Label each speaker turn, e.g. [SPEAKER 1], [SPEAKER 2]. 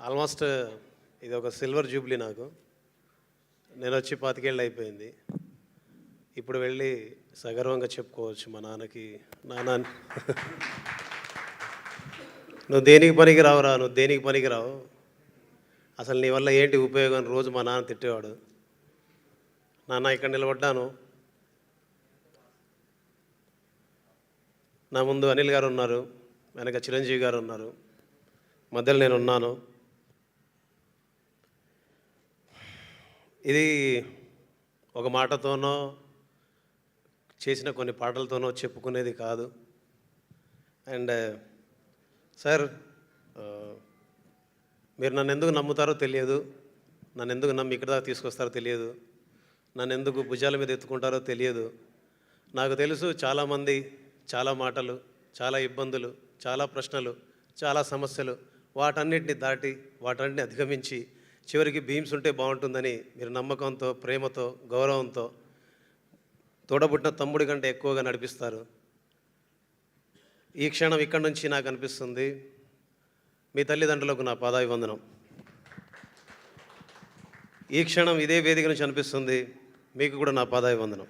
[SPEAKER 1] Almost ఇది ఒక silver Jubilee నాకు. నేను వచ్చి 25 ఏళ్ళు అయిపోయింది. ఇప్పుడు వెళ్ళి సగర్వంగా చెప్పుకోవచ్చు మా నాన్నకి, నాన్న నువ్వు దేనికి పనికి రావురా, నువ్వు దేనికి పనికి రావు, అసలు నీ వల్ల ఏంటి ఉపయోగం అని రోజు మా నాన్న తిట్టేవాడు. నాన్న ఇక్కడ నిలబడ్డాను, నా ముందు అనిల్ గారు ఉన్నారు, వెనక చిరంజీవి గారు ఉన్నారు, మధ్యలో నేను ఉన్నాను. ఇది ఒక మాటతోనో చేసిన కొన్ని పాటలతోనో చెప్పుకునేది కాదు. అండ్ సార్, మీరు నన్ను ఎందుకు నమ్ముతారో తెలియదు, నన్ను ఎందుకు నమ్మి ఇక్కడ దాకా తీసుకొస్తారో తెలియదు, నన్ను ఎందుకు భుజాల మీద ఎత్తుకుంటారో తెలియదు. నాకు తెలుసు చాలామంది, చాలా మాటలు, చాలా ఇబ్బందులు, చాలా ప్రశ్నలు, చాలా సమస్యలు, వాటన్నిటిని దాటి వాటన్నిటిని అధిగమించి చివరికి బీమ్స్ ఉంటే బాగుంటుందని మీరు నమ్మకంతో, ప్రేమతో, గౌరవంతో తోడబుట్టిన తమ్ముడి కంటే ఎక్కువగా నడిపిస్తారు. ఈ క్షణం ఇక్కడి నుంచి నాకు అనిపిస్తుంది, మీ తల్లిదండ్రులకు నా పాదాభివందనం. ఈ క్షణం ఇదే వేదిక నుంచి అనిపిస్తుంది, మీకు కూడా నా పాదాభివందనం.